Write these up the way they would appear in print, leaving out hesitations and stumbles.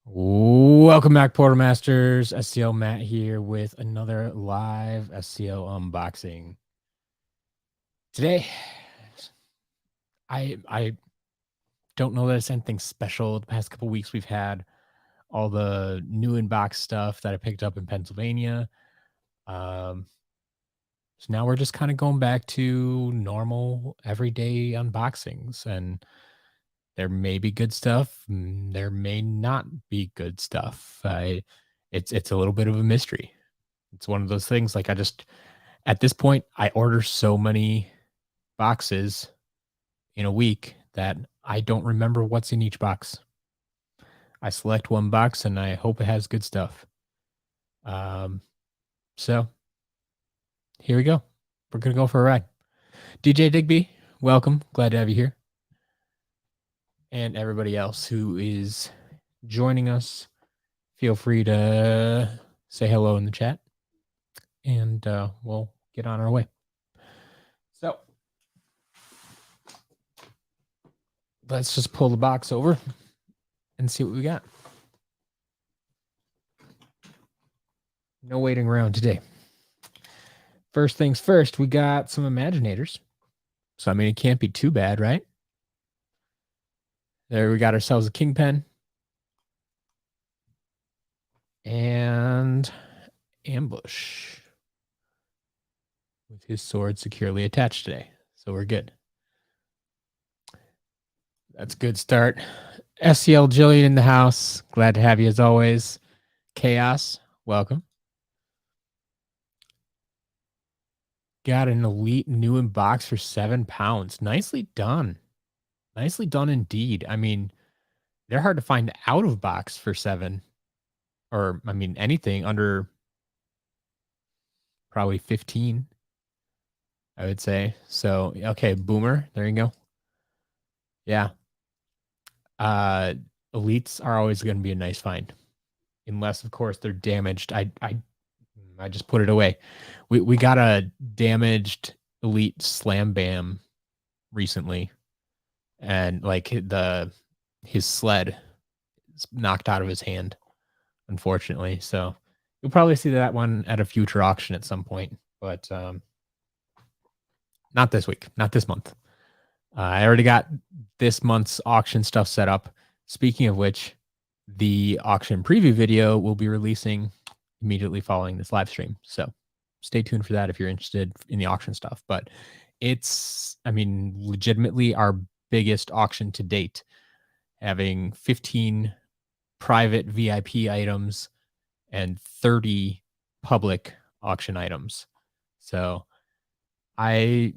Welcome back, Portal Masters. SCL Matt here with another live SCL unboxing. Today, I don't know that it's anything special. The past couple weeks we've had all the new inbox stuff that I picked up in Pennsylvania. So now we're just kind of going back to normal everyday unboxings, and there may be good stuff, there may not be good stuff. It's a little bit of a mystery. It's one of those things, like, at this point, I order so many boxes in a week that I don't remember what's in each box. I select one box and I hope it has good stuff. So here we go. We're gonna go for a ride. DJ Digby, welcome. Glad to have you here. And everybody else who is joining us, feel free to say hello in the chat, and we'll get on our way. So let's just pull the box over and see what we got. No waiting around today. First things first, we got some Imaginators. So, I mean, it can't be too bad, right? There we got ourselves a Kingpin. And Ambush with his sword securely attached today. So we're good. That's a good start. SCL Jillian in the house. Glad to have you as always. Chaos, welcome. Got an elite new in box for £7. Nicely done. Nicely done indeed. I mean, they're hard to find out of box for 7. Or, I mean, anything under probably 15, I would say. So, okay, Boomer. There you go. Yeah. Elites are always going to be a nice find. Unless, of course, they're damaged. I just put it away. We got a damaged elite Slam Bam recently, and like his sled is knocked out of his hand, unfortunately. So you'll probably see that one at a future auction at some point, but not this week, not this month. I already got this month's auction stuff set up. Speaking of which, the auction preview video will be releasing immediately following this live stream. So stay tuned for that if you're interested in the auction stuff. But it's, I mean, legitimately our biggest auction to date, having 15 private VIP items and 30 public auction items. So I'm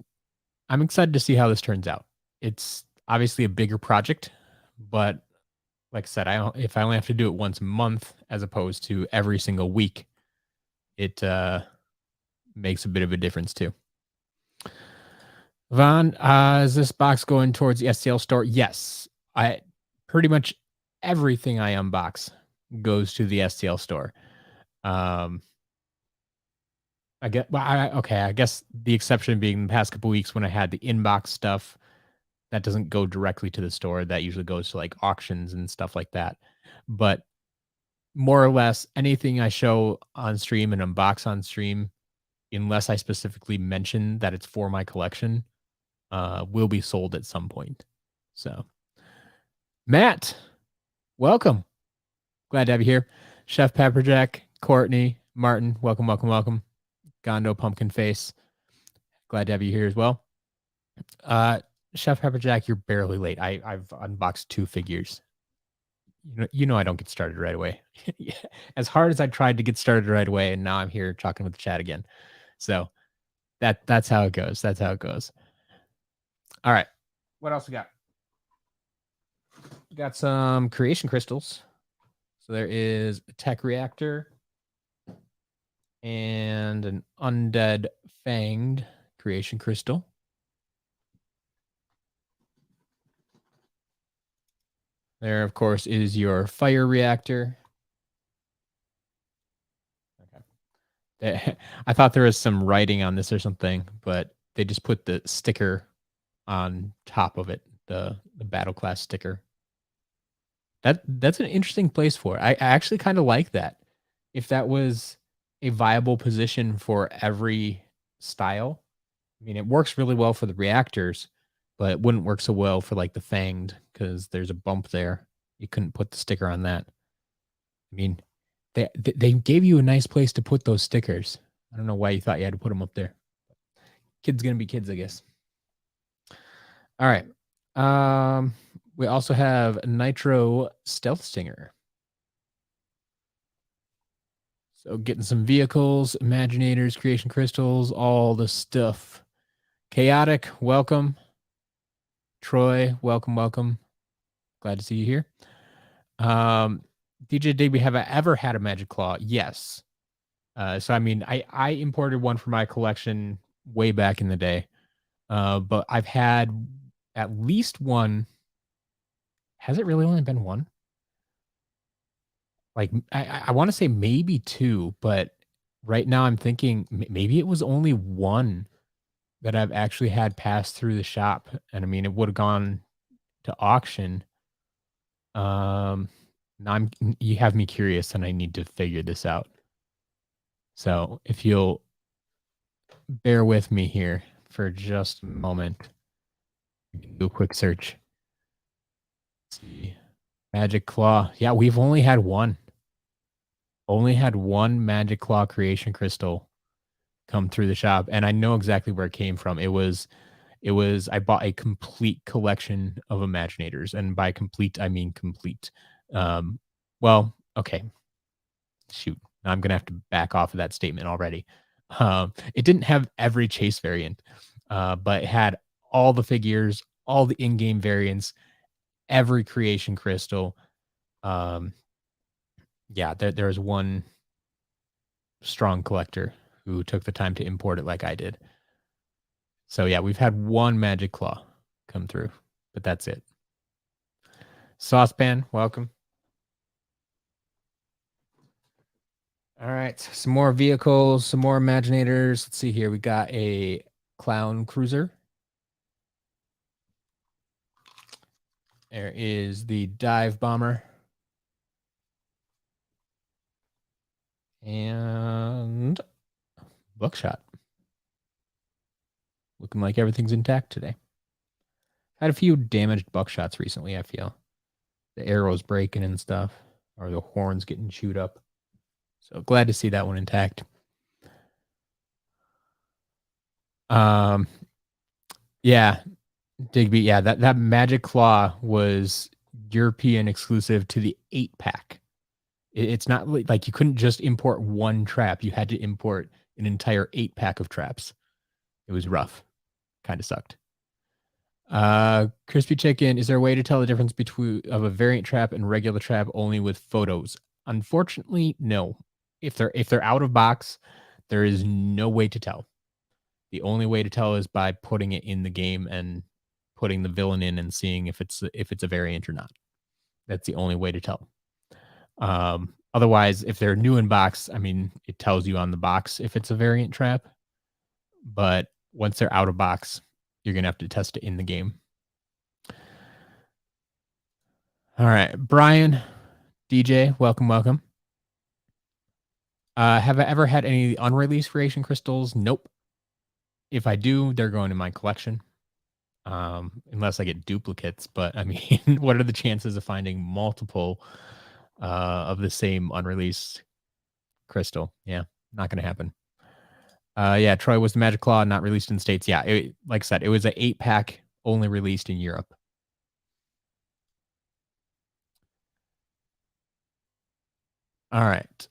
excited to see how this turns out. It's obviously a bigger project, but like I said, if I only have to do it once a month as opposed to every single week, it makes a bit of a difference too. Vaughn, is this box going towards the STL store? Yes. Pretty much everything I unbox goes to the STL store. I guess the exception being the past couple weeks when I had the inbox stuff that doesn't go directly to the store. That usually goes to like auctions and stuff like that. But more or less anything I show on stream and unbox on stream, unless I specifically mention that it's for my collection, will be sold at some point. So, Matt, welcome. Glad to have you here. Chef Pepperjack, Courtney, Martin, welcome, welcome, welcome. Gondo Pumpkin Face, glad to have you here as well. Chef Pepperjack, you're barely late. I've unboxed 2 figures. You know I don't get started right away. As hard as I tried to get started right away, and now I'm here talking with the chat again. So that's how it goes. That's how it goes. All right. What else we got? We got some creation crystals. So there is a tech reactor and an undead fanged creation crystal. There, of course, is your fire reactor. Okay. I thought there was some writing on this or something, but they just put the sticker on top of it, the battle class sticker. That's an interesting place for it. I actually kinda like that. If that was a viable position for every style, I mean, it works really well for the reactors, but it wouldn't work so well for, like, the fanged because there's a bump there. You couldn't put the sticker on that. I mean, they gave you a nice place to put those stickers. I don't know why you thought you had to put them up there. Kids gonna be kids, I guess. Alright. We also have Nitro Stealth Stinger. So getting some vehicles, Imaginators, Creation Crystals, all the stuff. Chaotic, welcome. Troy, welcome, welcome. Glad to see you here. DJ Digby, have I ever had a Magic Claw? Yes. So I mean, I imported one for my collection way back in the day. But I've had at least one. Has it really only been one? Like I want to say maybe two, but right now I'm thinking maybe it was only one that I've actually had pass through the shop, and I mean, it would've gone to auction. Now you have me curious, and I need to figure this out. So, if you'll bear with me here for just a moment. Do a quick search. Let's see. Magic Claw. Yeah, we've only had one. Only had one Magic Claw creation crystal come through the shop, and I know exactly where it came from. It was I bought a complete collection of Imaginators, and by complete, I mean complete. Um, well, okay, shoot, now I'm gonna have to back off of that statement already. It didn't have every chase variant, but it had all the figures, all the in-game variants, every creation crystal. Um, yeah, there's one strong collector who took the time to import it like I did. So yeah, we've had one Magic Claw come through, but that's it. Saucepan, welcome. All right, some more vehicles, some more Imaginators. Let's see here. We got a Clown Cruiser. There is the Dive Bomber. And Buckshot. Looking like everything's intact today. Had a few damaged Buckshots recently, I feel. The arrows breaking and stuff, or the horns getting chewed up. So glad to see that one intact. Yeah, Digby, yeah, that Magic Claw was European exclusive to the 8-pack. It's not like you couldn't just import one trap. You had to import an entire 8-pack of traps. It was rough. Kind of sucked. Crispy Chicken, is there a way to tell the difference between of a variant trap and regular trap only with photos? Unfortunately, no. If they're out of box, there is no way to tell. The only way to tell is by putting it in the game and putting the villain in and seeing if it's a variant or not. That's the only way to tell. Otherwise, if they're new in box, I mean, it tells you on the box if it's a variant trap. But once they're out of box, you're gonna have to test it in the game. All right, Brian, DJ, welcome, welcome. Have I ever had any unreleased creation crystals? Nope. If I do, they're going in my collection. Unless I get duplicates, but I mean, what are the chances of finding multiple of the same unreleased crystal? Yeah, not gonna happen. Yeah, Troy was the Magic Claw, not released in the States. Yeah, like I said, it was an 8-pack only released in Europe. All right.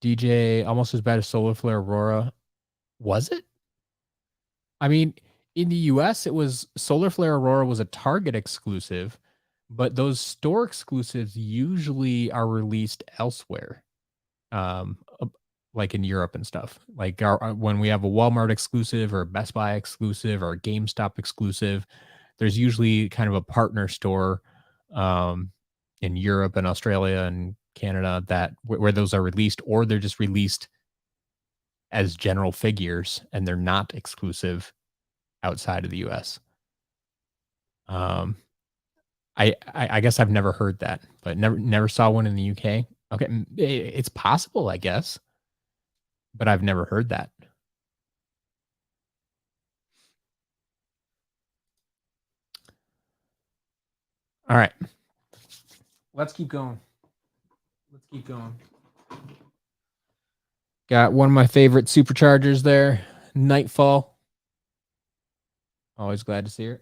DJ almost as bad as Solar Flare Aurora. Was it? I mean, in the US, it was Solar Flare Aurora was a Target exclusive, but those store exclusives usually are released elsewhere. Um, uh, like in Europe and stuff. Like when we have a Walmart exclusive or a Best Buy exclusive or a GameStop exclusive, there's usually kind of a partner store um, in Europe and Australia and Canada that where those are released, or they're just released as general figures and they're not exclusive outside of the US. Um, I guess I've never heard that, but never saw one in the UK. Okay, it's possible, I guess, but I've never heard that. All right, let's keep going. Let's keep going. Got one of my favorite Superchargers there, Nightfall. Always glad to see her.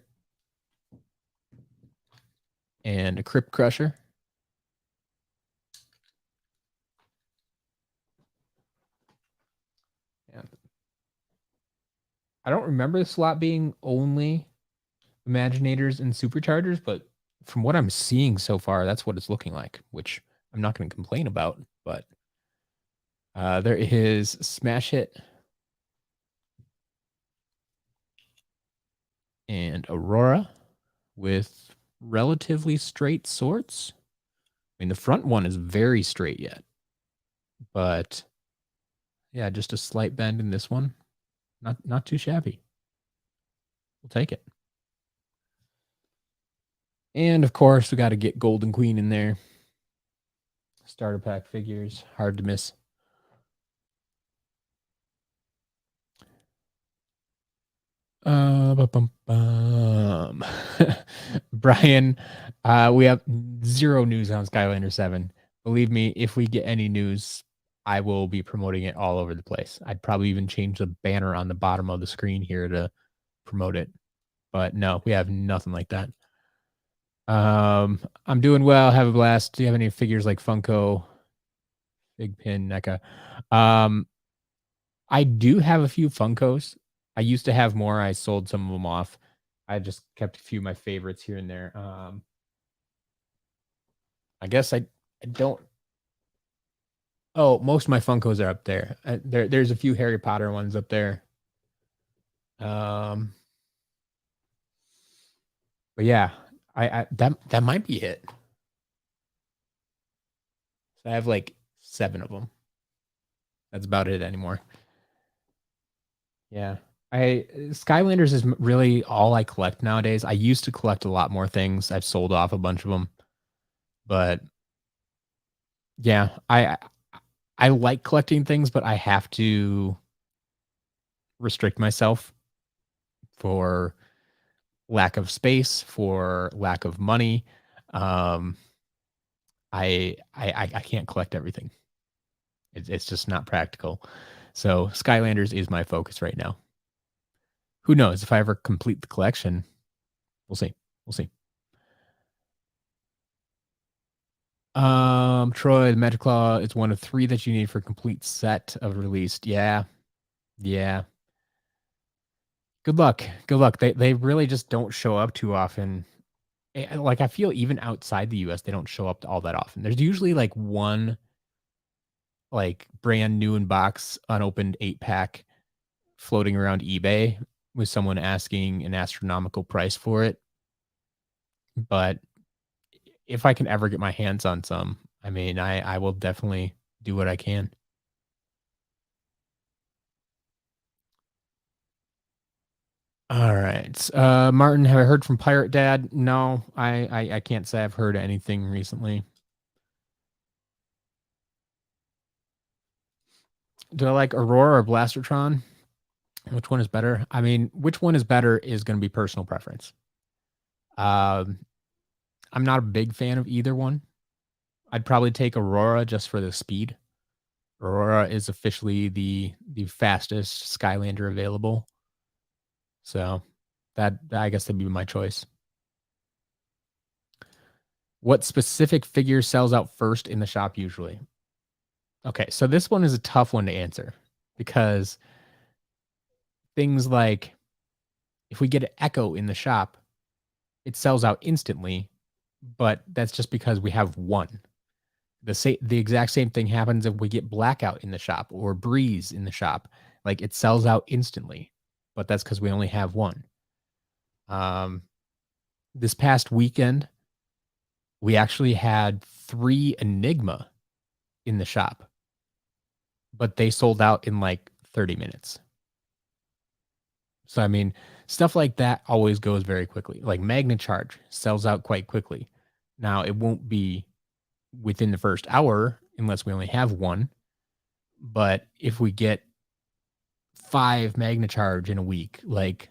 And a Crypt Crusher. And I don't remember the slot being only Imaginators and Superchargers, but from what I'm seeing so far, that's what it's looking like, which I'm not going to complain about. But there is Smash Hit and Aurora with relatively straight swords. I mean, the front one is very straight yet, but yeah, just a slight bend in this one. Not too shabby. We'll take it. And of course, we got to get Golden Queen in there. Starter pack figures, hard to miss. Brian, we have zero news on Skylander 7. Believe me, if we get any news, I will be promoting it all over the place. I'd probably even change the banner on the bottom of the screen here to promote it. But no, we have nothing like that. I'm doing well. Have a blast. Do you have any figures like Funko, Big Pin, NECA? I do have a few Funkos. I used to have more. I sold some of them off. I just kept a few of my favorites here and there. I guess I don't. Oh, most of my Funkos are up there. There's a few Harry Potter ones up there. But yeah, I that might be it. So I have like 7 of them. That's about it anymore. Yeah. Skylanders is really all I collect nowadays. I used to collect a lot more things. I've sold off a bunch of them. But yeah, I like collecting things, but I have to restrict myself for lack of space, for lack of money. Um, I can't collect everything. It's just not practical. So Skylanders is my focus right now. Who knows if I ever complete the collection? We'll see. We'll see. Troy, the Magic Claw is one of 3 that you need for a complete set of released. Yeah. Yeah. Good luck. Good luck. They really just don't show up too often. Like I feel even outside the US, they don't show up all that often. There's usually like one like brand new in box, unopened 8-pack floating around eBay with someone asking an astronomical price for it. But if I can ever get my hands on some, I mean, I will definitely do what I can. All right. Martin, have I heard from Pirate Dad? No, I can't say I've heard anything recently. Do I like Aurora or Blastertron? Which one is better? I mean, which one is better is going to be personal preference. Um, I'm not a big fan of either one. I'd probably take Aurora just for the speed. Aurora is officially the fastest Skylander available. So that I guess that'd be my choice. What specific figure sells out first in the shop usually? Okay, so this one is a tough one to answer because things like if we get an Echo in the shop, it sells out instantly, but that's just because we have one. The exact same thing happens if we get Blackout in the shop or Breeze in the shop. Like it sells out instantly, but that's because we only have one. This past weekend, we actually had 3 Enigma in the shop, but they sold out in like 30 minutes. So I mean, Stuff like that always goes very quickly. Like Magna Charge sells out quite quickly. Now, it won't be within the first hour unless we only have one. But if we get 5 Magna Charge in a week, like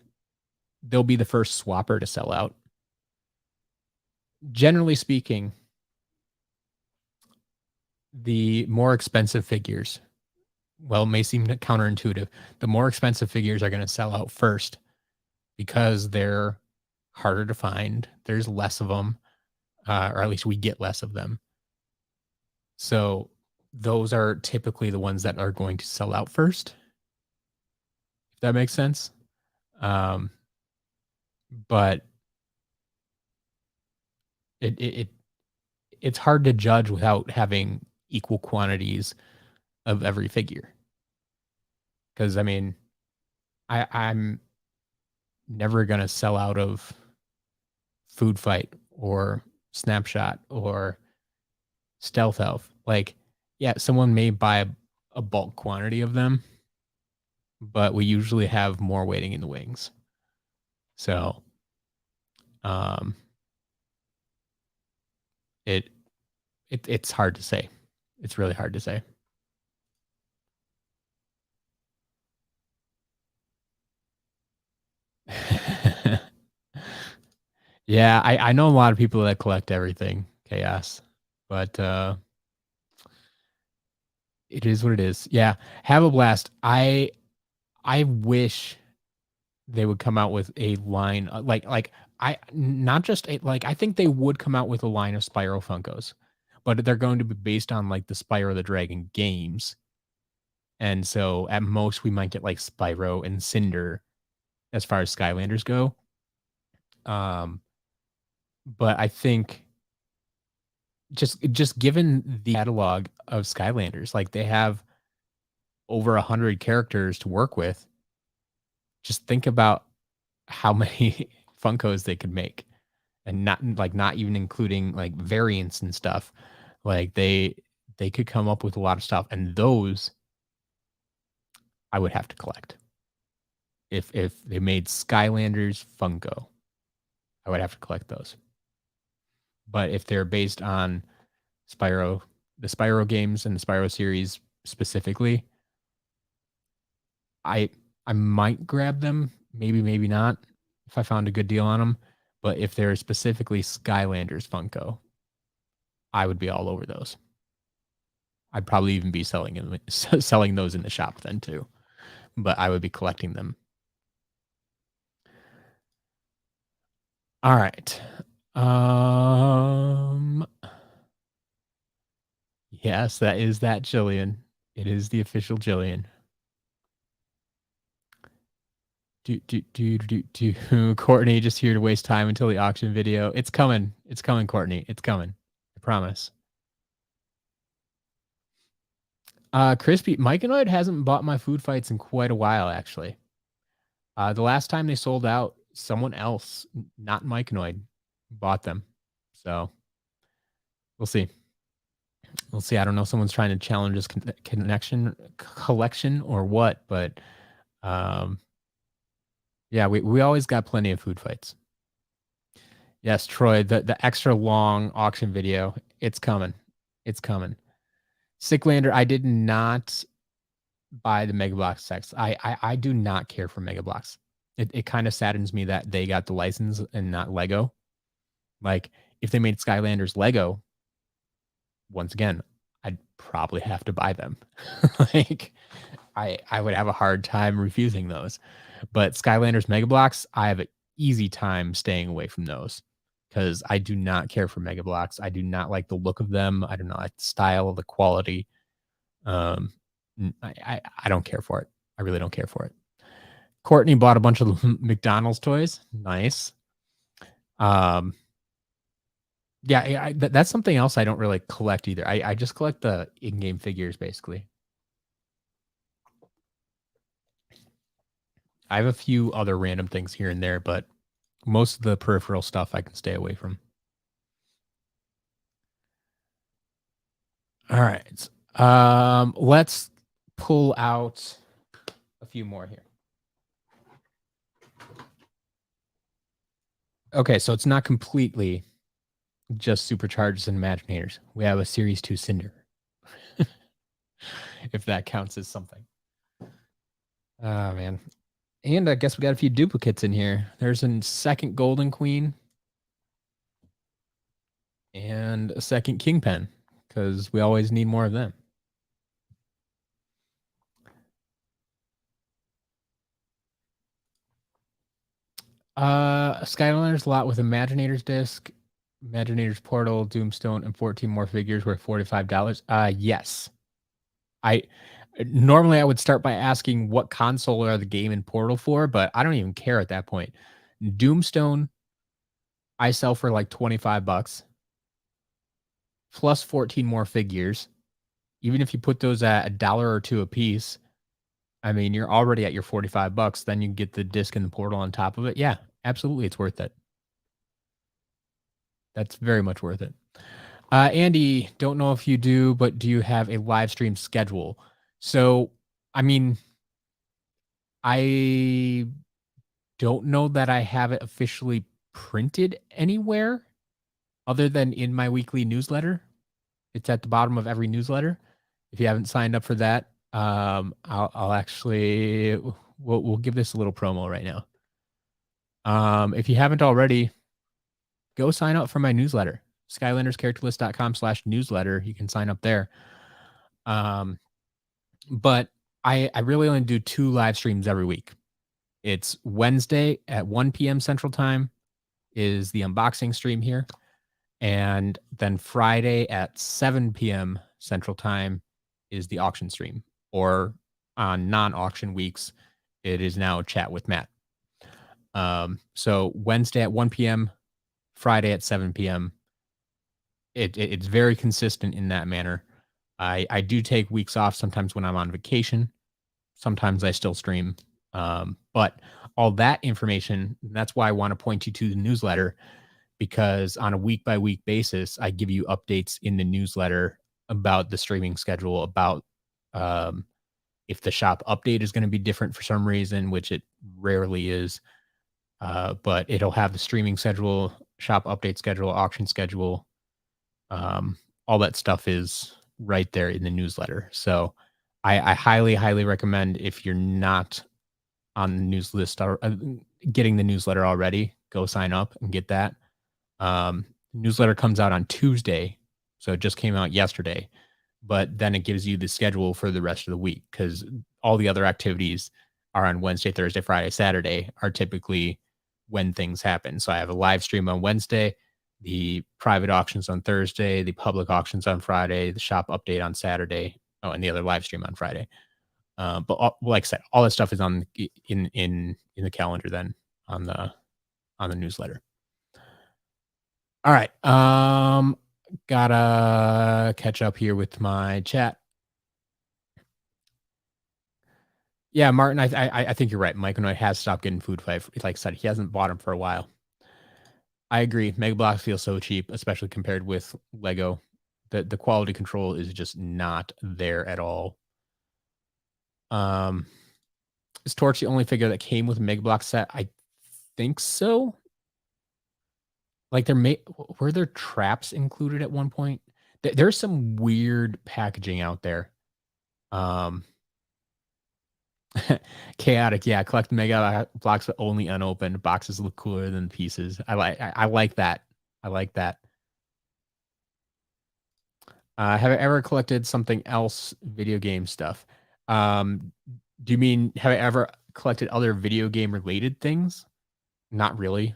they'll be the first swapper to sell out. Generally speaking, the more expensive figures, well, it may seem counterintuitive, the more expensive figures are going to sell out first because they're harder to find. There's less of them, or at least we get less of them. So those are typically the ones that are going to sell out first, if that makes sense. But it's hard to judge without having equal quantities of every figure. Because I mean, I'm never gonna sell out of Food Fight or Snapshot or Stealth Elf. Like, yeah, someone may buy a bulk quantity of them, but we usually have more waiting in the wings. So, um, it's hard to say. It's really hard to say. Yeah, I know a lot of people that collect everything, Chaos, but it is what it is. Yeah, have a blast. I wish they would come out with a line like I not just a, like I think they would come out with a line of Spyro Funkos, but they're going to be based on like the Spyro the Dragon games. And so at most we might get like Spyro and Cinder as far as Skylanders go. Um but I think just given the catalog of Skylanders, like they have over 100 characters to work with. Just think about how many Funkos they could make, and not even including like variants and stuff. Like they could come up with a lot of stuff, and those I would have to collect. If they made Skylanders Funko, I would have to collect those. But if they're based on Spyro, the Spyro games and the Spyro series specifically, I I might grab them, maybe not if I found a good deal on them. But if they're specifically Skylanders Funko, I would be all over those. I'd probably even be selling those in the shop then too. But I would be collecting them. All right. Yes, that is that Jillian. It is the official Jillian. Courtney just here to waste time until the auction video. It's coming. It's coming, Courtney. It's coming. I promise. Crispy Myconoid hasn't bought my food fights in quite a while, actually. The last time they sold out, someone else, not Myconoid, bought them. So we'll see. We'll see. I don't know if someone's trying to challenge this collection or what, but yeah, we always got plenty of food fights. Yes, Troy, the extra long auction video, it's coming. It's coming. Sicklander, I did not buy the Mega Bloks sets. I do not care for Mega Bloks. It kind of saddens me that they got the license and not Lego. Like if they made Skylanders Lego, once again, I'd probably have to buy them. Like I would have a hard time refusing those. But Skylanders Mega Bloks, I have an easy time staying away from those because I do not care for Mega Bloks. I do not like the look of them. I do not like the style, the quality. I don't care for it. I really don't care for it. Courtney bought a bunch of McDonald's toys. Nice. Yeah, that's something else I don't really collect either. I just collect the in-game figures basically. I have a few other random things here and there, but most of the peripheral stuff I can stay away from. All right. Let's pull out a few more here. Okay, so it's not completely just Superchargers and Imaginators. We have a Series 2 Cinder, if that counts as something. Oh, man. And I guess we got a few duplicates in here. There's a second Golden Queen and a second Kingpin, because we always need more of them. Skylanders lot with Imaginators disc, Imaginators portal, Doomstone, and 14 more figures worth $45. Yes. I normally I would start by asking what console are the game and portal for, but I don't even care at that point. Doomstone, I sell for like $25 plus 14 more figures. Even if you put those at a dollar or two a piece, I mean, you're already at your $45. Then you get the disc and the portal on top of it. Yeah, absolutely. It's worth it. That's very much worth it. Andy, don't know if you do, but do you have a live stream schedule? So, I mean, I don't know that I have it officially printed anywhere other than in my weekly newsletter. It's at the bottom of every newsletter. If you haven't signed up for that, I'll actually we'll give this a little promo right now. If you haven't already, go sign up for my newsletter. SkylandersCharacterList.com/newsletter. You can sign up there. But I really only do 2 live streams every week. It's Wednesday at 1 p.m. Central Time is the unboxing stream here. And then Friday at 7 p.m. Central Time is the auction stream. Or on non-auction weeks, it is now Chat with Matt. So Wednesday at 1 p.m., Friday at 7 p.m. It's very consistent in that manner. I do take weeks off sometimes when I'm on vacation. Sometimes I still stream. But all that information, that's why I want to point you to the newsletter, because on a week by week basis, I give you updates in the newsletter about the streaming schedule, about if the shop update is going to be different for some reason, which it rarely is. But it'll have the streaming schedule, shop update schedule, auction schedule. All that stuff is right there in the newsletter. So I highly, highly recommend, if you're not on the news list or getting the newsletter already, go sign up and get that. Newsletter comes out on Tuesday, so it just came out yesterday, but then it gives you the schedule for the rest of the week, because all the other activities are on Wednesday, Thursday, Friday, Saturday are typically when things happen. So I have a live stream on Wednesday, the private auctions on Thursday, the public auctions on Friday, the shop update on Saturday, and the other live stream on Friday. But like I said, all that stuff is on in the calendar then on the newsletter. All right. Gotta catch up here with my chat. Yeah, Martin, I think you're right. Mike and I has stopped getting food fight. Like I said, he hasn't bought them for a while. I agree. Mega Bloks feel so cheap, especially compared with Lego. The quality control is just not there at all. Is Torch the only figure that came with a Mega Bloks set? I think so. Like were there traps included at one point? There's some weird packaging out there. Chaotic, yeah. Collect Mega Bloks but only unopened. Boxes look cooler than pieces. I like that. I like that. Have I ever collected something else video game stuff? Do you mean have I ever collected other video game related things? Not really.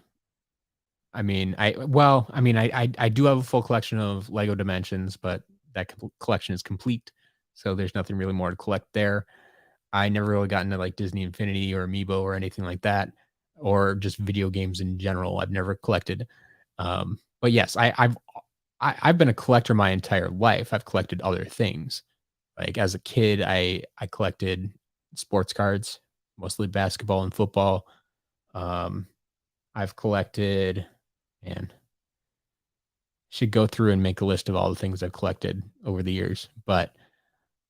I mean, I do have a full collection of Lego Dimensions, but that collection is complete, so there's nothing really more to collect there. I never really got into like Disney Infinity or Amiibo or anything like that, or just video games in general. I've never collected. But yes, I've been a collector my entire life. I've collected other things. Like as a kid, I collected sports cards, mostly basketball and football. I've collected, man, should go through and make a list of all the things I've collected over the years. But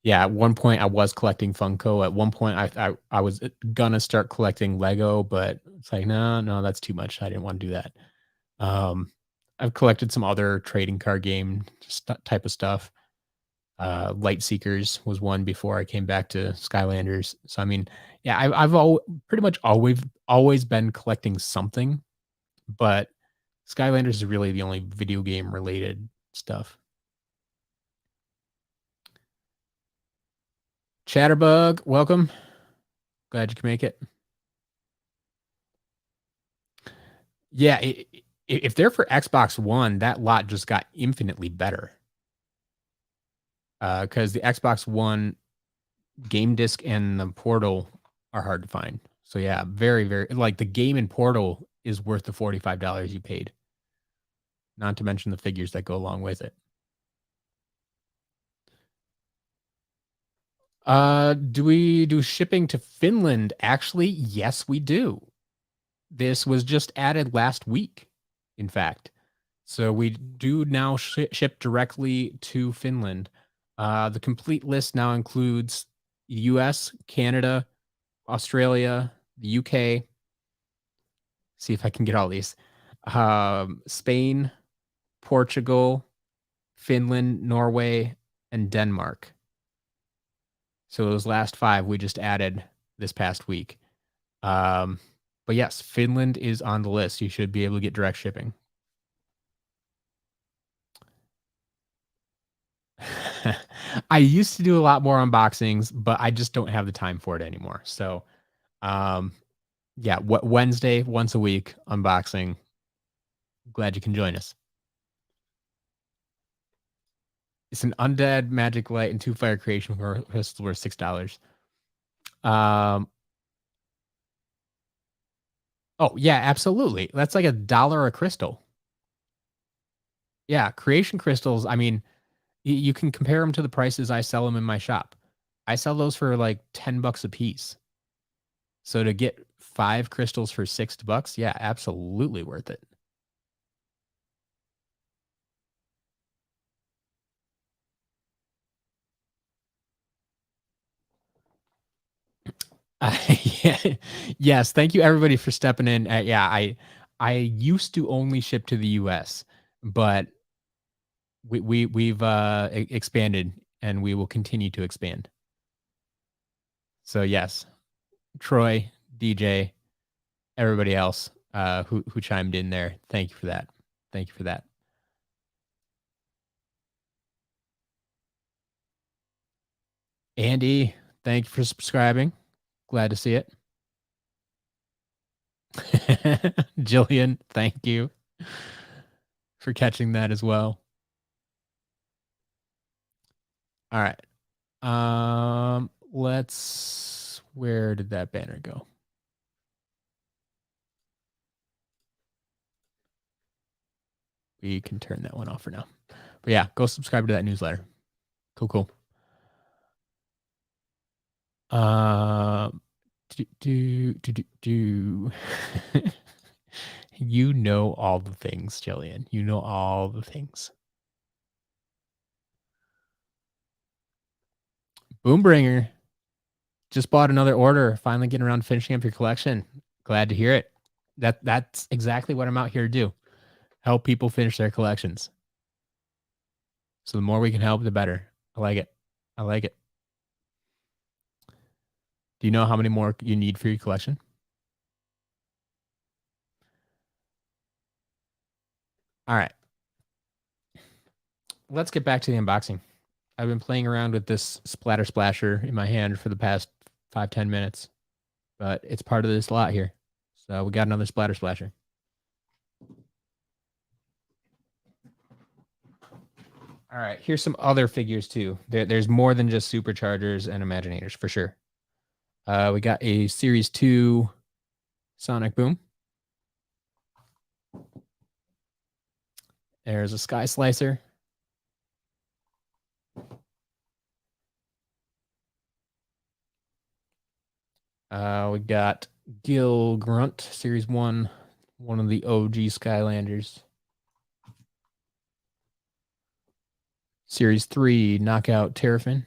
yeah, at one point I was collecting Funko. At one point I was gonna start collecting Lego, but it's like, no, that's too much. I didn't want to do that. Um, I've collected some other trading card game type of stuff. Light Seekers was one before I came back to Skylanders. So I mean, yeah, pretty much always been collecting something, but Skylanders is really the only video game related stuff. Chatterbug, welcome. Glad you can make it. Yeah, if they're for Xbox One, that lot just got infinitely better. Because the Xbox One game disc and the Portal are hard to find. So yeah, very, very like the game and Portal is worth the $45 you paid. Not to mention the figures that go along with it. Do we do shipping to Finland? Actually, yes, we do. This was just added last week, in fact. So we do now ship directly to Finland. The complete list now includes US, Canada, Australia, the UK. See if I can get all these. Spain, Portugal, Finland, Norway, and Denmark. So those last five we just added this past week. But yes, Finland is on the list. You should be able to get direct shipping. I used to do a lot more unboxings, but I just don't have the time for it anymore. So, um, yeah, what Wednesday, once a week, unboxing. Glad you can join us. It's an undead magic light and two fire creation crystals worth $6. Um, oh yeah, absolutely. That's like $1 a crystal. Yeah, creation crystals. I mean, you can compare them to the prices I sell them in my shop. I sell those for like $10 a piece. So to get 5 crystals for $6, yeah, absolutely worth it. Yeah, yes, thank you everybody for stepping in. Yeah, I used to only ship to the US, but we've expanded and we will continue to expand. So yes, Troy, DJ, everybody else who chimed in there. Thank you for that. Thank you for that. Andy, thank you for subscribing. Glad to see it. Jillian, thank you for catching that as well. All right. Let's. Where did that banner go? We can turn that one off for now. But yeah, go subscribe to that newsletter. Cool, cool. Um, do. You know all the things, Jillian. You know all the things. Boombringer just bought another order. Finally getting around to finishing up your collection. Glad to hear it. That's exactly what I'm out here to do. Help people finish their collections. So the more we can help, the better. I like it. I like it. Do you know how many more you need for your collection? All right. Let's get back to the unboxing. I've been playing around with this splatter splasher in my hand for the past 5-10 minutes, but it's part of this lot here. So we got another splatter splasher. All right, here's some other figures too. There's more than just Superchargers and Imaginators for sure. We got a Series 2 Sonic Boom. There's a Sky Slicer. We got Gil Grunt, Series 1, one of the OG Skylanders. Series 3, Knockout Terrafin.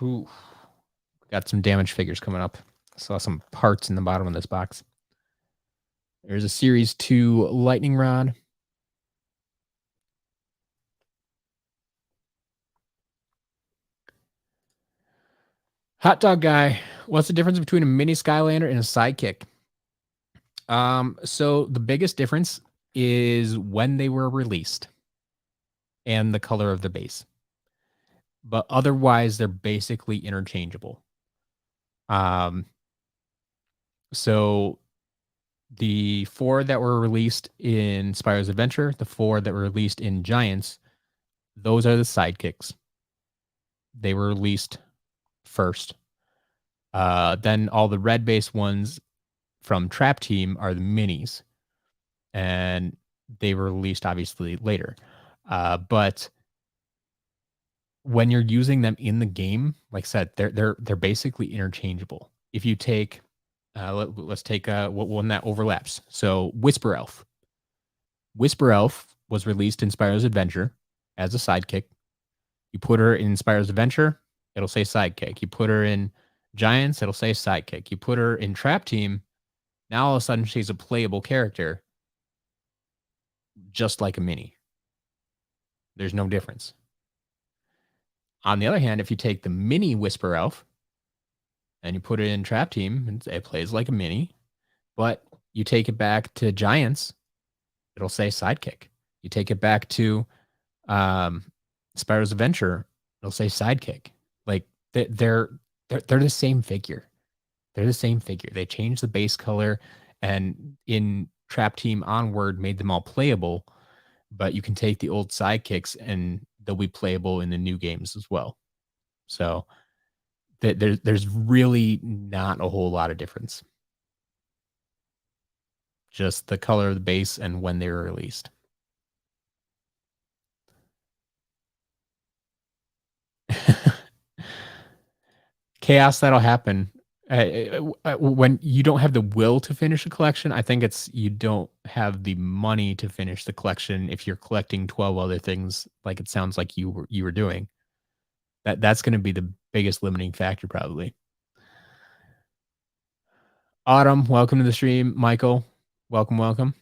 Ooh, got some damage figures coming up. Saw some parts in the bottom of this box. There's a Series 2 lightning rod. Hot dog guy, what's the difference between a mini Skylander and a sidekick? So the biggest difference is when they were released and the color of the base. But otherwise, they're basically interchangeable. Um, so the 4 that were released in Spyro's Adventure, the 4 that were released in Giants, those are the sidekicks. They were released first. Then all the red base ones from Trap Team are the minis, and they were released obviously later. But when you're using them in the game, like I said, they're basically interchangeable. If you take, let's take one that overlaps. So Whisper Elf. Whisper Elf was released in Spyro's Adventure as a sidekick. You put her in Spyro's Adventure, it'll say sidekick. You put her in Giants, it'll say sidekick. You put her in Trap Team, now all of a sudden she's a playable character, just like a mini. There's no difference. On the other hand, if you take the mini Whisper Elf and you put it in Trap Team, it plays like a mini, but you take it back to Giants, it'll say sidekick. You take it back to Spyro's Adventure, it'll say sidekick. Like they're the same figure. They're the same figure. They changed the base color, and in Trap Team onward made them all playable. But you can take the old sidekicks and they'll be playable in the new games as well. So there's really not a whole lot of difference. Just the color of the base and when they were released. Chaos, that'll happen. When you don't have the will to finish a collection, I think it's you don't have the money to finish the collection if you're collecting 12 other things like it sounds like you were doing. That's going to be the biggest limiting factor probably. Autumn, welcome to the stream. Michael, welcome.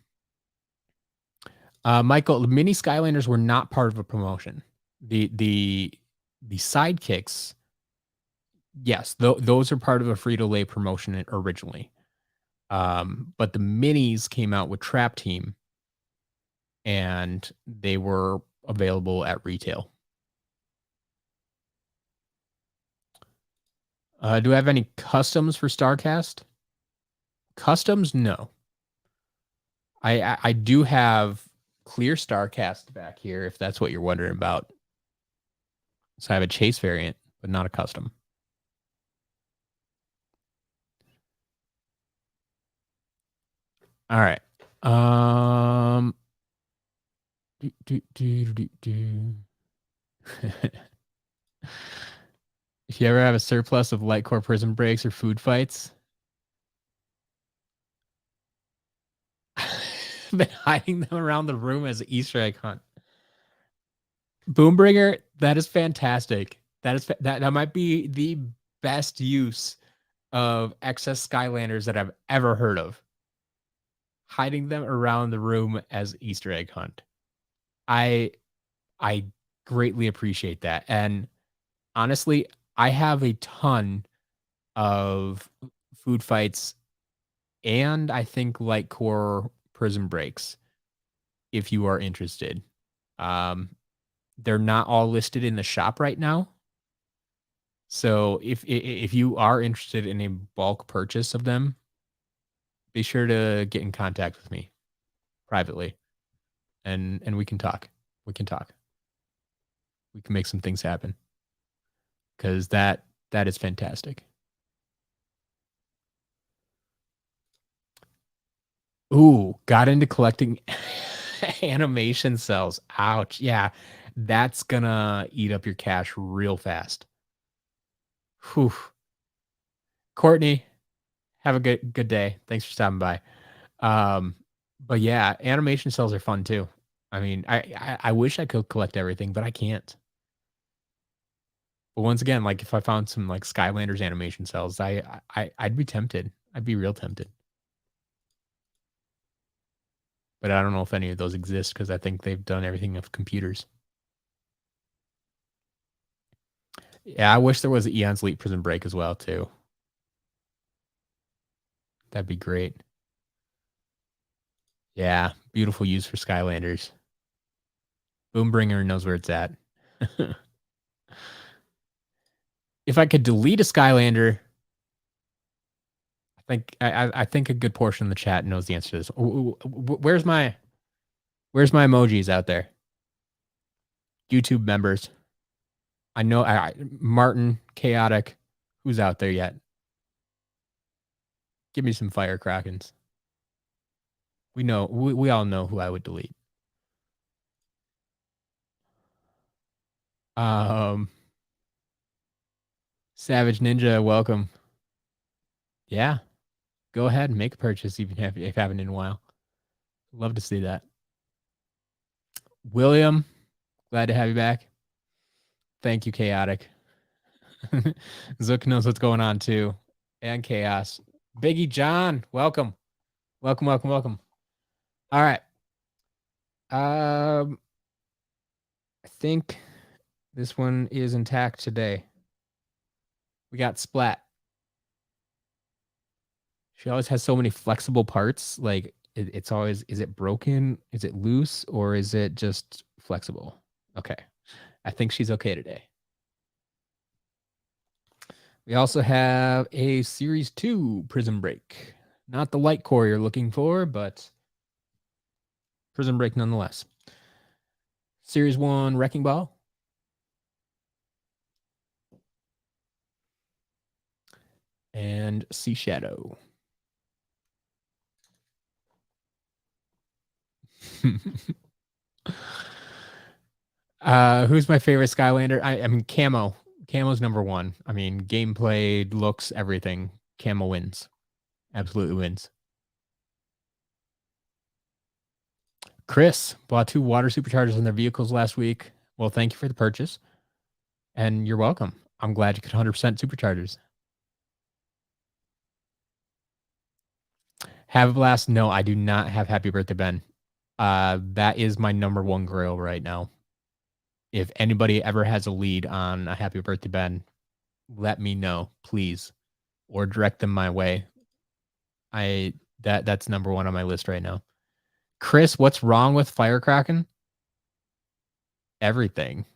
Michael, the mini Skylanders were not part of a promotion. The sidekicks, yes, those are part of a free-to-play promotion originally. But the minis came out with Trap Team, and they were available at retail. Do I have any customs for StarCast? Customs, no. I do have clear StarCast back here, if that's what you're wondering about. So I have a chase variant, but not a custom. All right. If you ever have a surplus of light core prison breaks or food fights, been hiding them around the room as an Easter egg hunt. Boombringer, that is fantastic. That might be the best use of excess Skylanders that I've ever heard of. Hiding them around the room as Easter egg hunt. I greatly appreciate that. And honestly, I have a ton of food fights and I think light core prison breaks if you are interested. They're not all listed in the shop right now. So if you are interested in a bulk purchase of them, be sure to get in contact with me privately and we can talk. We can talk. We can make some things happen. Cuz that is fantastic. Ooh, got into collecting animation cells. Ouch. Yeah. That's gonna eat up your cash real fast. Whew. Courtney, have a good day. Thanks for stopping by. But yeah, animation cells are fun too. I mean, I wish I could collect everything, but I can't. But once again, like if I found some like Skylanders animation cells, I'd be tempted. I'd be real tempted. But I don't know if any of those exist because I think they've done everything of computers. Yeah, I wish there was an Eon's Leap Prison Break as well too. That'd be great. Yeah, beautiful use for Skylanders. Boombringer knows where it's at. If I could delete a Skylander, I think a good portion of the chat knows the answer to this. Where's my emojis out there? YouTube members. I know Martin, Chaotic, who's out there yet? Give me some fire krakens. We all know who I would delete. Savage Ninja, welcome. Yeah, go ahead and make a purchase even if you haven't in a while. Love to see that. William, glad to have you back. Thank you, Chaotic. Zook knows what's going on too. And Chaos. Biggie John, welcome. Welcome, welcome, welcome. All right. I think this one is intact today. We got Splat. She always has so many flexible parts. Like it's always, is it broken? Is it loose? Or is it just flexible? Okay. I think she's okay today. We also have a Series 2 Prison Break. Not the light core you're looking for, but Prison Break nonetheless. Series 1 Wrecking Ball. And Sea Shadow. Who's my favorite Skylander? I mean, Camo. Camo's number one. I mean, gameplay, looks, everything. Camo wins. Absolutely wins. Chris bought 2 water superchargers on their vehicles last week. Well, thank you for the purchase. And you're welcome. I'm glad you could 100% superchargers. Have a blast. No, I do not have Happy Birthday, Ben. That is my number one grill right now. If anybody ever has a lead on a Happy Birthday, Ben, let me know, please, or direct them my way. That's number one on my list right now. Chris, what's wrong with Firecracken? Everything.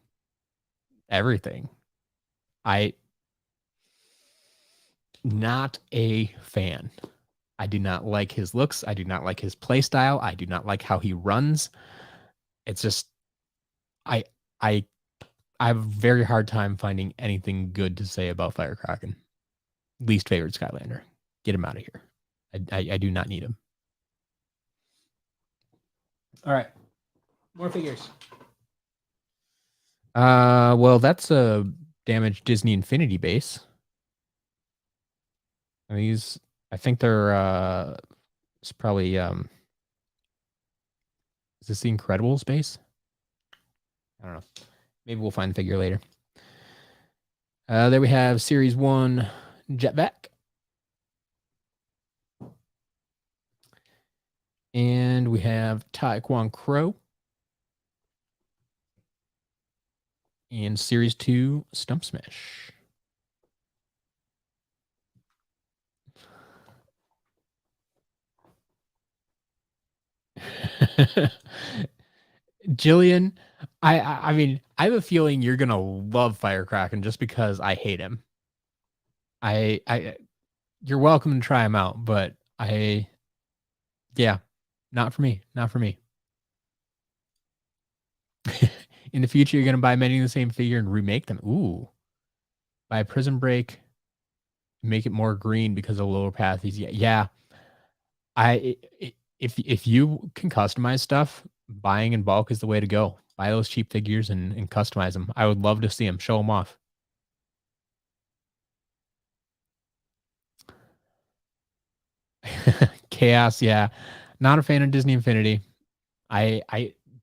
Not a fan. I do not like his looks. I do not like his play style. I do not like how he runs. It's just I have a very hard time finding anything good to say about Firecracken. Least favorite Skylander. Get him out of here. I do not need him. All right. More figures. Well, that's a damaged Disney Infinity base. And these, I think they're it's probably is this the Incredibles base? I don't know. Maybe we'll find the figure later. There we have Series 1 Jetback. And we have Taekwon Crow. And Series 2 Stump Smash. Jillian, I mean, I have a feeling you're gonna love Firecracken just because I hate him. You're welcome to try him out, but yeah, not for me. Not for me. In the future, you're gonna buy many of the same figure and remake them. Ooh, buy a Prison Break, make it more green because of lower path. Yeah. If you can customize stuff, buying in bulk is the way to go. Buy those cheap figures and customize them. I would love to see them. Show them off. Chaos, yeah. Not a fan of Disney Infinity.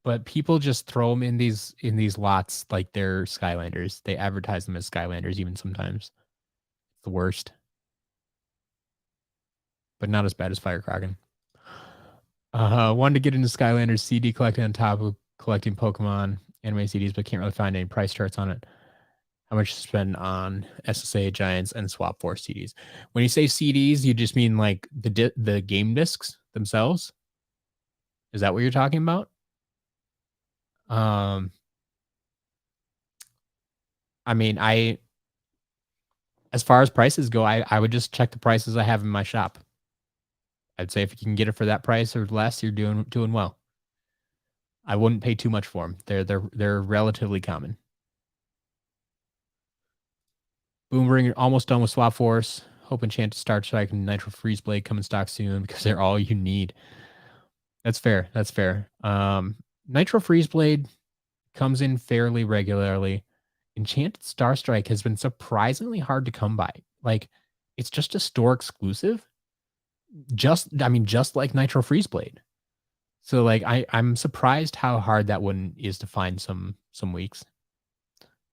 but people just throw them in these lots like they're Skylanders. They advertise them as Skylanders even sometimes. It's the worst, but not as bad as Firecrocking. Wanted to get into Skylanders CD collecting on top of collecting Pokemon anime CDs, but can't really find any price charts on it. How much to spend on SSA Giants and Swap Force CDs? When you say CDs, you just mean like the game discs themselves? Is that what you're talking about? I mean, as far as prices go, I would just check the prices I have in my shop. I'd say if you can get it for that price or less, you're doing well. I wouldn't pay too much for them. They're relatively common. Boomerang almost done with Swap Force. Hope Enchanted Star Strike and Nitro Freeze Blade come in stock soon because they're all you need. That's fair. That's fair. Nitro Freeze Blade comes in fairly regularly. Enchanted Star Strike has been surprisingly hard to come by. Like, it's just a store exclusive. Just like Nitro Freeze Blade. So like I'm surprised how hard that one is to find some weeks.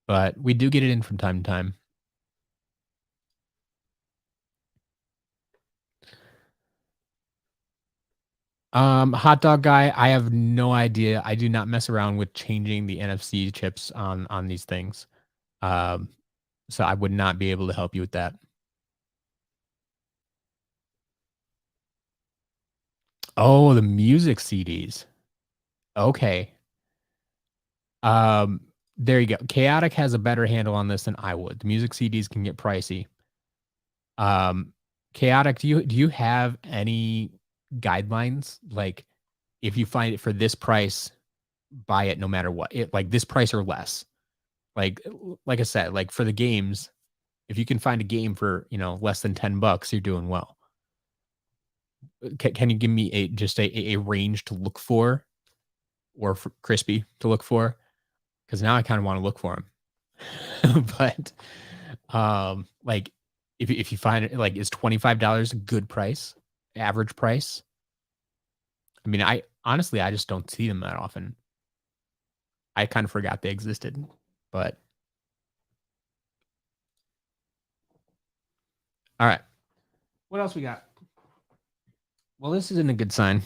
But we do get it in from time to time. Hot dog guy, I have no idea. I do not mess around with changing the NFC chips on these things. So I would not be able to help you with that. Oh, the music CDs. Okay. There you go. Chaotic has a better handle on this than I would. The music CDs can get pricey. Chaotic, do you have any guidelines? Like, if you find it for this price, buy it no matter what. It like this price or less. Like I said, like for the games, if you can find a game for less than $10, you're doing well. Can you give me just a range to look for, or for Crispy to look for? Because now I kind of want to look for them. But like if you find it, like, is $25 a good price, average price? I mean, I honestly just don't see them that often. I kind of forgot they existed, but all right. What else we got? Well, this isn't a good sign.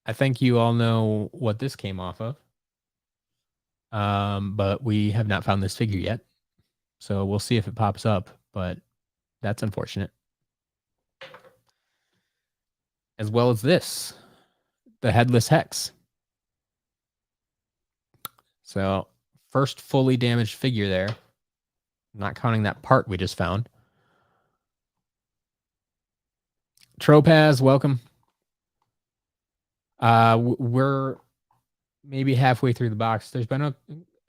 I think you all know what this came off of. But we have not found this figure yet. So we'll see if it pops up, but that's unfortunate. As well as this, the Headless Hex. So first fully damaged figure there. Not counting that part we just found. Tropaz, welcome. We're maybe halfway through the box. There's been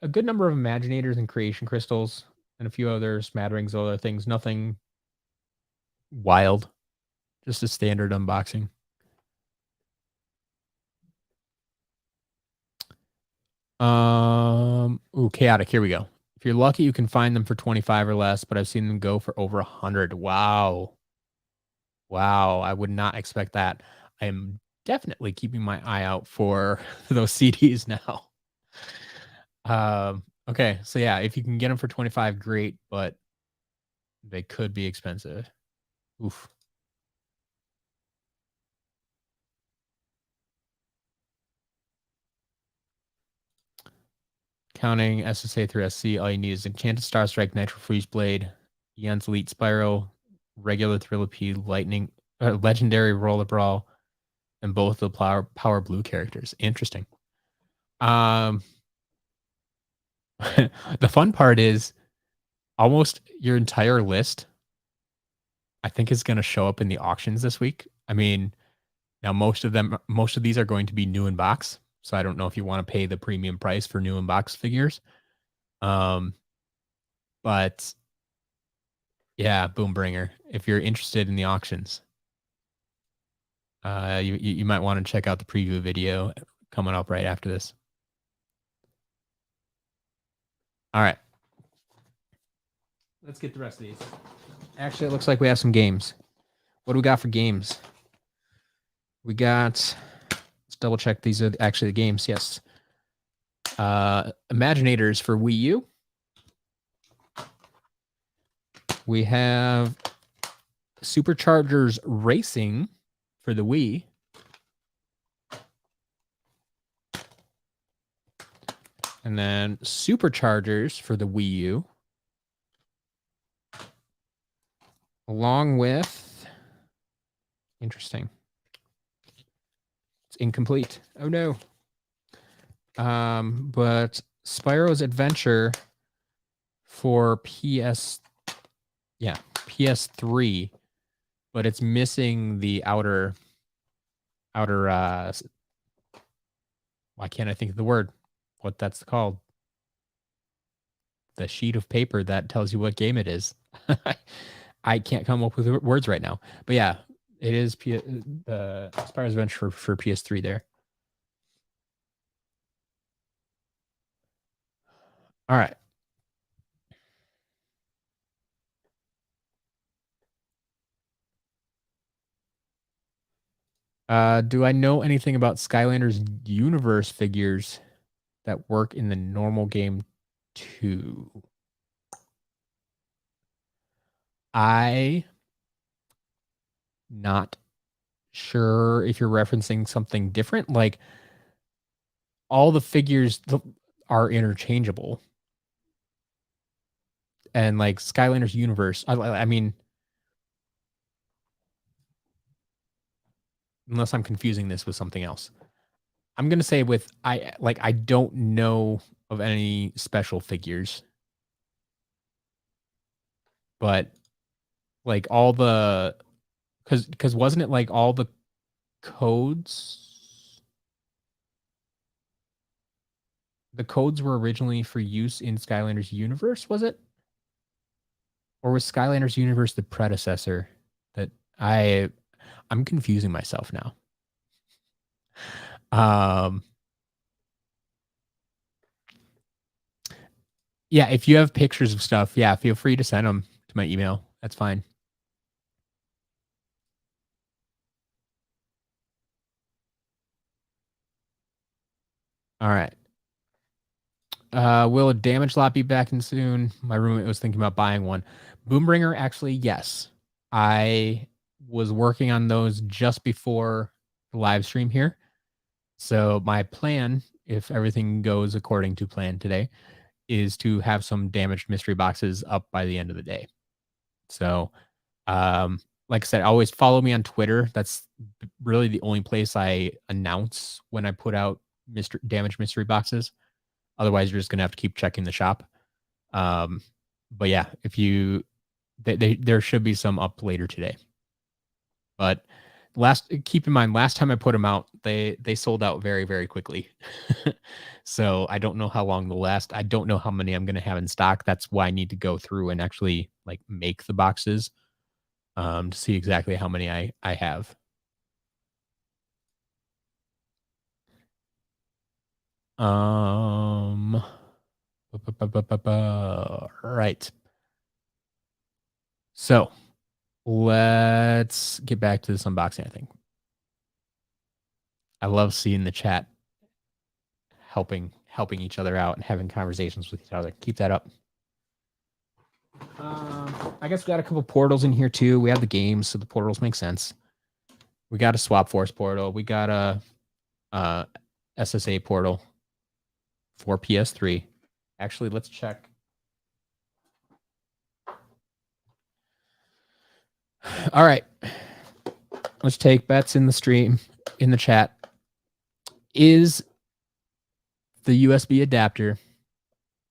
a good number of Imaginators and Creation Crystals and a few other smatterings of other things. Nothing wild. Just a standard unboxing. Ooh, Chaotic. Here we go. If you're lucky, you can find them for 25 or less, but I've seen them go for over 100. Wow. Wow. I would not expect that. I am definitely keeping my eye out for those CDs now. Okay. So yeah, if you can get them for 25, great, but they could be expensive. Oof. Counting SSA through SC, all you need is Enchanted Star Strike, Nitro Freeze Blade, Eon's Elite Spyro, regular Thrillipede, Lightning, Legendary Roller Brawl, and both the Power Blue characters. Interesting. The fun part is almost your entire list, I think, is going to show up in the auctions this week. I mean, now most of these are going to be new in box. So I don't know if you want to pay the premium price for new in box figures. But yeah, Boombringer. If you're interested in the auctions, you might want to check out the preview video coming up right after this. All right. Let's get the rest of these. Actually, it looks like we have some games. What do we got for games? We got, let's double check. These are actually the games. Yes. Imaginators for Wii U. We have Superchargers Racing for the Wii. And then Superchargers for the Wii U. Along with, interesting. It's incomplete. Oh no. But Spyro's Adventure for PS3, but it's missing the outer why can't I think of the word? What that's called? The sheet of paper that tells you what game it is. I can't come up with words right now. But yeah, it is Spyro's Adventure for PS3 there. All right. Do I know anything about Skylanders universe figures that work in the normal game too? I not sure if you're referencing something different. Like all the figures are interchangeable, and like Skylanders universe. I mean, unless I'm confusing this with something else. I'm gonna say I don't know of any special figures, but like all the because wasn't it like all the codes? The codes were originally for use in Skylanders universe, was it? Or was Skylanders universe the predecessor? That I'm confusing myself now. Yeah, if you have pictures of stuff, yeah, feel free to send them to my email. That's fine. All right. Will a damaged lot be back in soon? My roommate was thinking about buying one. Boombringer, actually, yes. I was working on those just before the live stream here. So my plan, if everything goes according to plan today, is to have some damaged mystery boxes up by the end of the day. So, like I said, always follow me on Twitter. That's really the only place I announce when I put out damaged mystery boxes. Otherwise, you're just gonna have to keep checking the shop. But yeah, if you there should be some up later today. But keep in mind, last time I put them out, they sold out very, very quickly. So I don't know how long they'll last. I don't know how many I'm gonna have in stock. That's why I need to go through and actually like make the boxes to see exactly how many I have. Right. So let's get back to this unboxing, I think. I love seeing the chat helping each other out and having conversations with each other. Keep that up. I guess we got a couple portals in here too. We have the games, so the portals make sense. We got a Swap Force portal. We got a SSA portal for PS3. Actually, let's check. All right. Let's take bets in the stream, in the chat. Is the USB adapter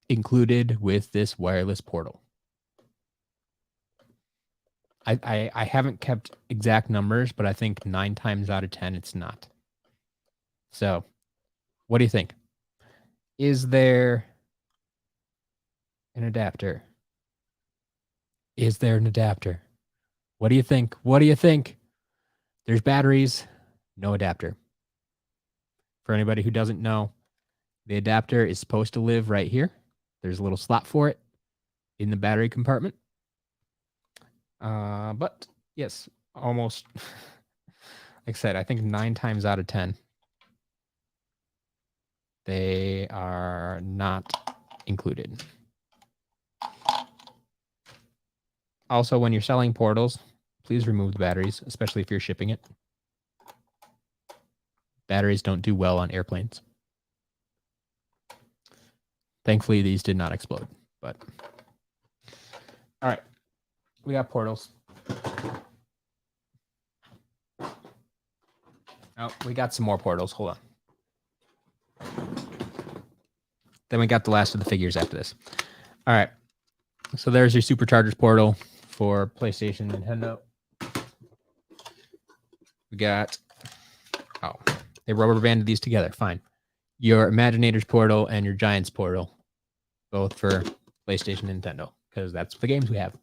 included with this wireless portal? I haven't kept exact numbers, but I think 9 times out of 10 it's not. So, what do you think? Is there an adapter? Is there an adapter? What do you think? What do you think? There's batteries, no adapter. For anybody who doesn't know, the adapter is supposed to live right here. There's a little slot for it in the battery compartment. But yes, almost Like I said, I think 9 times out of 10, they are not included. Also, when you're selling portals, please remove the batteries, especially if you're shipping it. Batteries don't do well on airplanes. Thankfully, these did not explode, but all right, we got portals. Oh, we got some more portals. Hold on. Then we got the last of the figures after this. All right, so there's your Superchargers portal for PlayStation, Nintendo. We got, oh, they rubber banded these together. Fine. Your Imaginators portal and your Giants portal, both for PlayStation, Nintendo, because that's the games we have.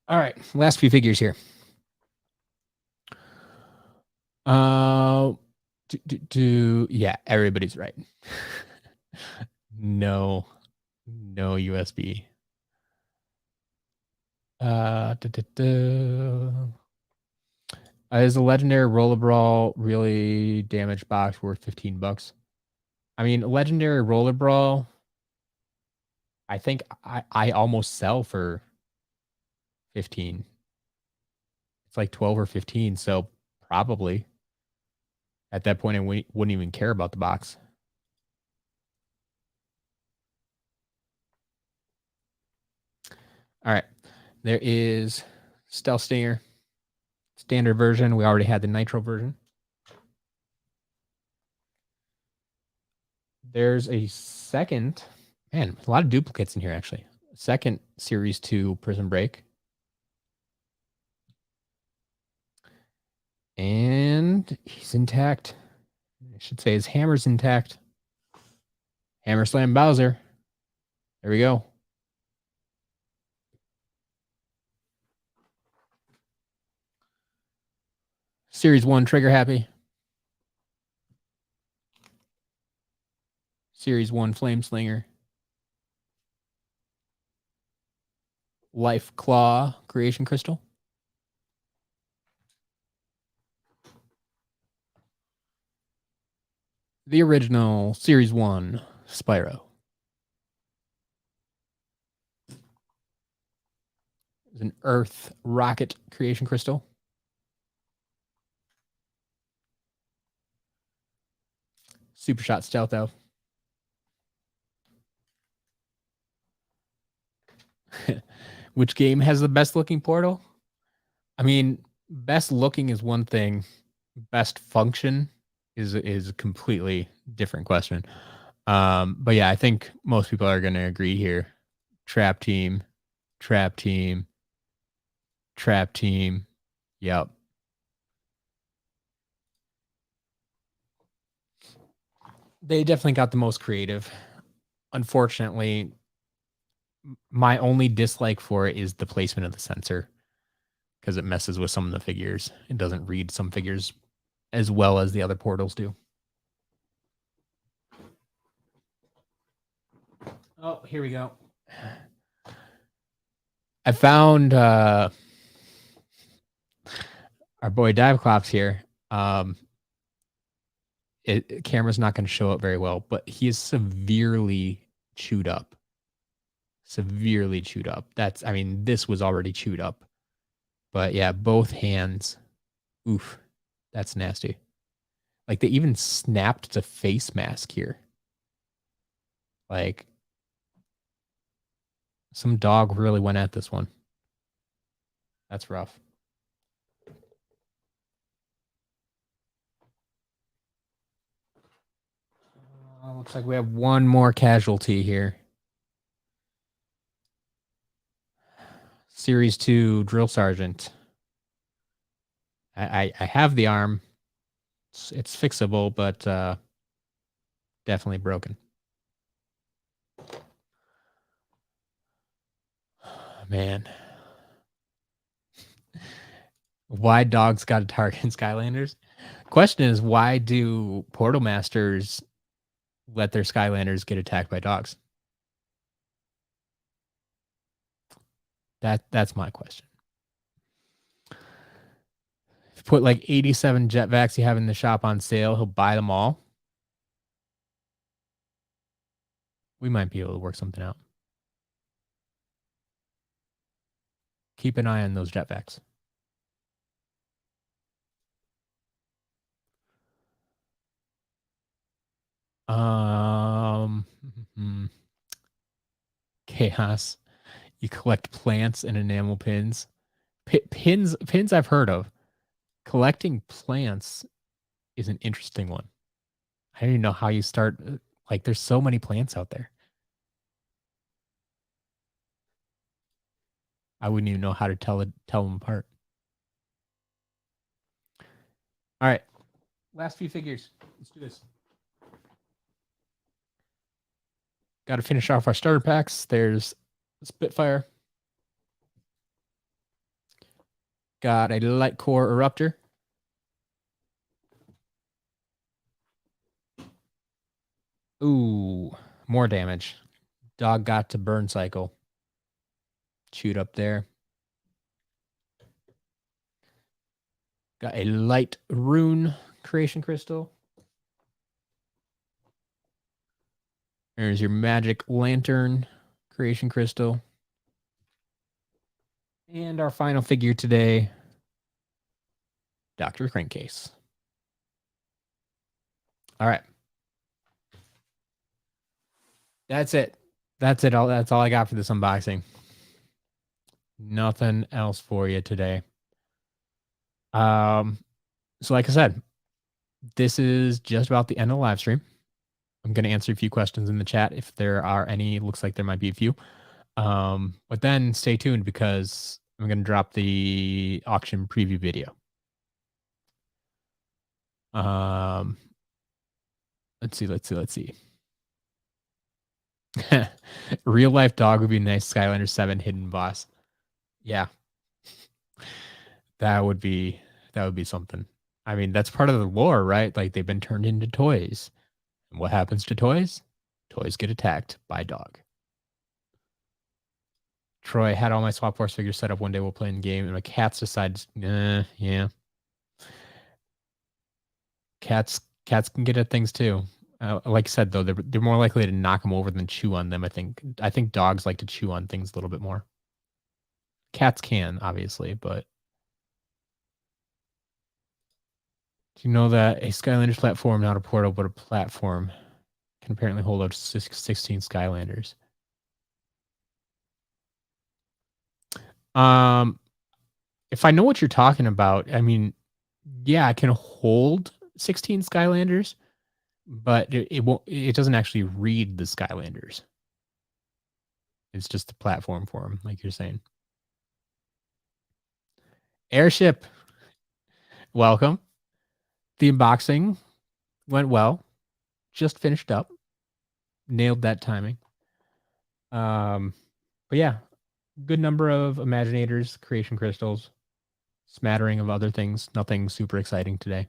All right, last few figures here. Yeah, everybody's right. No USB. Is a legendary rollerball really damaged box worth $15? I mean, legendary rollerball, I think I almost sell for 15. It's like 12 or 15, so probably at that point I wouldn't even care about the box. All right. There is Stealth Stinger, standard version. We already had the Nitro version. There's a second, man, a lot of duplicates in here actually. Second Series 2 Prison Break. And he's intact. I should say his hammer's intact. Hammer Slam Bowser. There we go. Series 1 Trigger Happy. Series 1 Flame Slinger. Life Claw Creation Crystal. The original Series 1 Spyro. There's an Earth Rocket Creation Crystal. Super Shot Stealth Elf. Which game has the best looking portal? I mean, best looking is one thing. Best function is a completely different question. But yeah, I think most people are going to agree here. Trap Team, Trap Team, Trap Team. Yep. They definitely got the most creative. Unfortunately, my only dislike for it is the placement of the sensor because it messes with some of the figures. It doesn't read some figures as well as the other portals do. Oh, here we go. I found our boy Diveclops here. Camera's not going to show up very well, but he is severely chewed up. Severely chewed up. I mean, this was already chewed up. But yeah, both hands. Oof. That's nasty. Like they even snapped the face mask here. Like some dog really went at this one. That's rough. Looks like we have one more casualty here. Series 2 Drill Sergeant. I have the arm. It's fixable, but definitely broken. Man. Why dogs got a target in Skylanders? Question is, why do Portal Masters let their Skylanders get attacked by dogs? That's my question. put like 87 jetvacs you have in the shop on sale. He'll buy them all. We might be able to work something out. Keep an eye on those jetvacs. Chaos. You collect plants and enamel pins. Pins I've heard of. Collecting plants is an interesting one. I don't even know how you start. Like, there's so many plants out there. I wouldn't even know how to tell them apart. All right. Last few figures. Let's do this. Got to finish off our starter packs. There's Spitfire. Got a Light Core Eruptor. Ooh, more damage. Dog got to burn cycle. Chewed up there. Got a Light Rune Creation Crystal. There's your Magic Lantern Creation Crystal. And our final figure today, Dr. Crankcase. All right. That's it. That's it. That's all I got for this unboxing. Nothing else for you today. So like I said, this is just about the end of the live stream. I'm going to answer a few questions in the chat if there are any. Looks like there might be a few. But then stay tuned because I'm going to drop the auction preview video. Let's see. Real life dog would be nice. Skylanders 7 hidden boss. Yeah. That would be something. I mean, that's part of the lore, right? Like, they've been turned into toys. And what happens to toys? Toys get attacked by dog. Troy had all my Swap Force figures set up one day while playing the game, and my cats decided, yeah. Cats can get at things too. Like I said, though, they're more likely to knock them over than chew on them. I think dogs like to chew on things a little bit more. Cats can, obviously, but do you know that a Skylanders platform, not a portal, but a platform, can apparently hold up to 16 Skylanders? If I know what you're talking about, I mean, yeah, it can hold 16 Skylanders, but it won't. It doesn't actually read the Skylanders. It's just the platform for them, like you're saying. Airship, welcome. The unboxing went well. Just finished up. Nailed that timing. But yeah, good number of Imaginators, Creation Crystals, smattering of other things. Nothing super exciting today.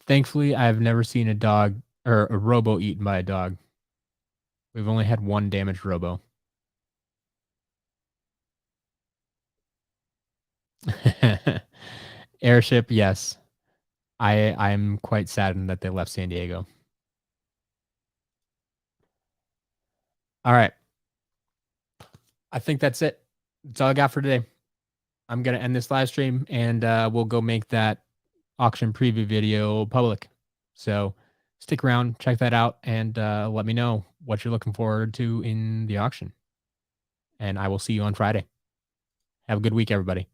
Thankfully, I've never seen a dog or a robo eaten by a dog. We've only had one damaged robo. Airship, yes. I'm quite saddened that they left San Diego. All right. I think that's it. That's all I got for today. I'm going to end this live stream and we'll go make that auction preview video public. So stick around, check that out, and let me know what you're looking forward to in the auction. And I will see you on Friday. Have a good week, everybody.